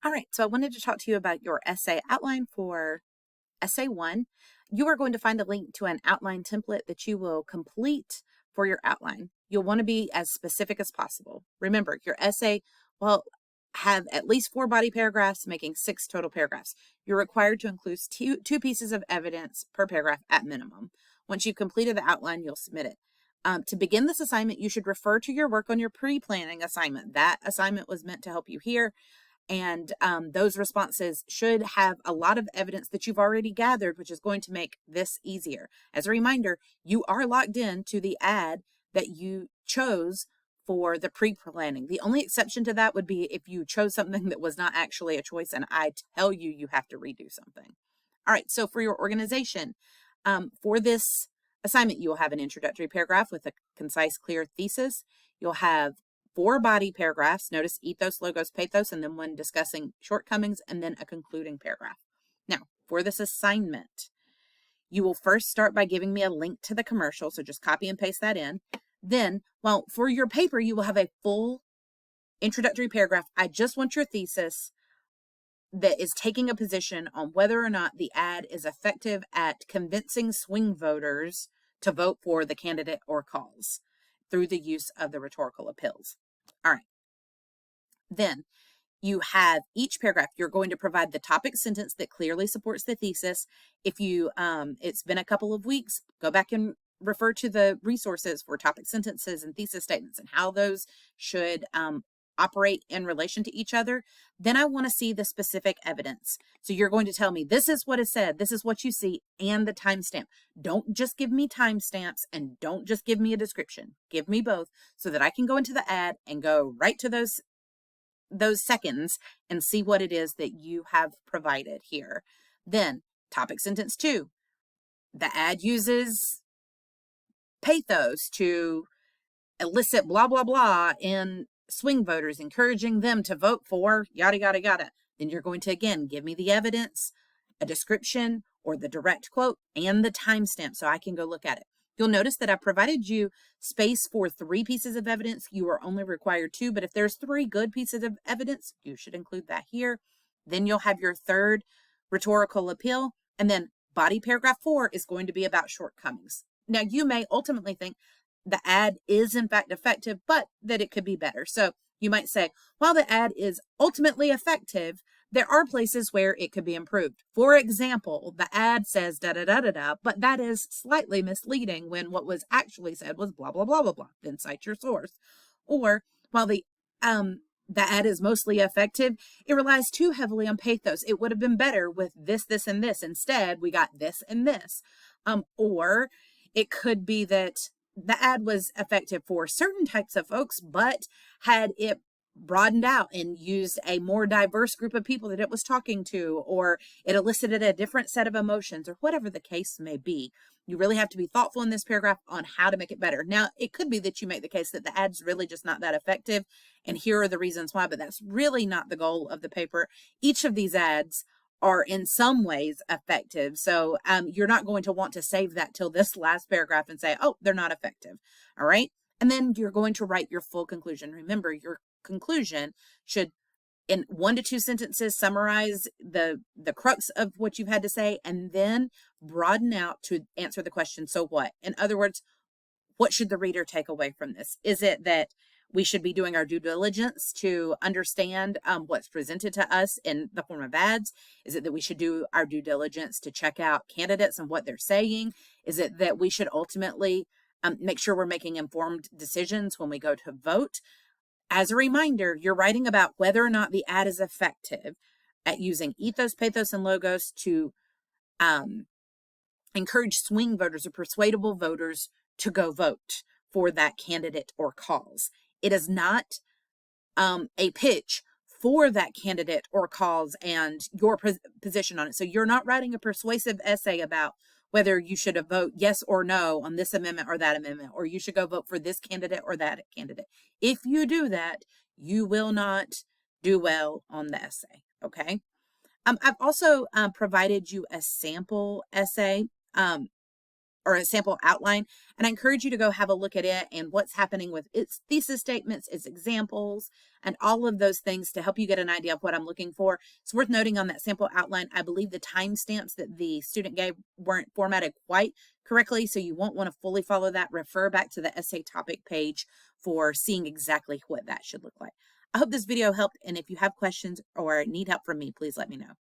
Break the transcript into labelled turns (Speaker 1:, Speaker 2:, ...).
Speaker 1: All right, so I wanted to talk to you about your essay outline for essay one. You are going to find a link to an outline template that you will complete for your outline. You'll want to be as specific as possible. Remember, your essay will have at least 4 body paragraphs, making 6 total paragraphs. You're required to include two pieces of evidence per paragraph at minimum. Once you've completed the outline, you'll submit it. To begin this assignment, you should refer to your work on your pre-planning assignment. That assignment was meant to help you here. And those responses should have a lot of evidence that you've already gathered, which is going to make this easier. As a reminder, you are locked in to the ad that you chose for the pre-planning. The only exception to that would be if you chose something that was not actually a choice and I tell you you have to redo something. All right, so for your organization, for this assignment, you will have an introductory paragraph with a concise, clear thesis. You'll have 4 body paragraphs. Notice ethos, logos, pathos, and then one discussing shortcomings, and then a concluding paragraph. Now, for this assignment, you will first start by giving me a link to the commercial, so just copy and paste that in. Then, well, for your paper, you will have a full introductory paragraph. I just want your thesis that is taking a position on whether or not the ad is effective at convincing swing voters to vote for the candidate or cause through the use of the rhetorical appeals. All right. Then you have each paragraph, you're going to provide the topic sentence that clearly supports the thesis. If you, it's been a couple of weeks, go back and refer to the resources for topic sentences and thesis statements and how those should operate in relation to each other. Then I want to see the specific evidence. So you're going to tell me, this is what is said, this is what you see, and the timestamp. Don't just give me timestamps and don't just give me a description. Give me both so that I can go into the ad and go right to those seconds and see what it is that you have provided here. Then topic sentence 2, the ad uses pathos to elicit blah, blah, blah in swing voters, encouraging them to vote for yada, yada, yada. Then you're going to, again, give me the evidence, a description, or the direct quote, and the timestamp so I can go look at it. You'll notice that I provided you space for 3 pieces of evidence. You are only required 2, but if there's 3 good pieces of evidence, you should include that here. Then you'll have your third rhetorical appeal, and then body paragraph 4 is going to be about shortcomings. Now, you may ultimately think the ad is in fact effective, but that it could be better. So you might say, while the ad is ultimately effective, there are places where it could be improved. For example, the ad says da da da da da, but that is slightly misleading when what was actually said was blah blah blah blah blah. Then cite your source. Or while the ad is mostly effective, it relies too heavily on pathos. It would have been better with this, this, and this. Instead, we got this and this. Or it could be that the ad was effective for certain types of folks, but had it broadened out and used a more diverse group of people that it was talking to, or it elicited a different set of emotions, or whatever the case may be. You really have to be thoughtful in this paragraph on how to make it better. Now, it could be that you make the case that the ad's really just not that effective, and here are the reasons why, but that's really not the goal of the paper. Each of these ads are in some ways effective. So you're not going to want to save that till this last paragraph and say, oh, they're not effective. All right. And then you're going to write your full conclusion. Remember, your conclusion should, in 1 to 2 sentences, summarize the crux of what you've had to say, and then broaden out to answer the question, so what? In other words, what should the reader take away from this? Is it that we should be doing our due diligence to understand what's presented to us in the form of ads? Is it that we should do our due diligence to check out candidates and what they're saying? Is it that we should ultimately make sure we're making informed decisions when we go to vote? As a reminder, you're writing about whether or not the ad is effective at using ethos, pathos, and logos to encourage swing voters or persuadable voters to go vote for that candidate or cause. It is not a pitch for that candidate or cause and your position on it. So you're not writing a persuasive essay about whether you should vote yes or no on this amendment or that amendment, or you should go vote for this candidate or that candidate. If you do that, you will not do well on the essay, okay? I've also provided you a sample essay. or a sample outline. And I encourage you to go have a look at it and what's happening with its thesis statements, its examples, and all of those things to help you get an idea of what I'm looking for. It's worth noting on that sample outline, I believe the timestamps that the student gave weren't formatted quite correctly, so you won't want to fully follow that. Refer back to the essay topic page for seeing exactly what that should look like. I hope this video helped, and if you have questions or need help from me, please let me know.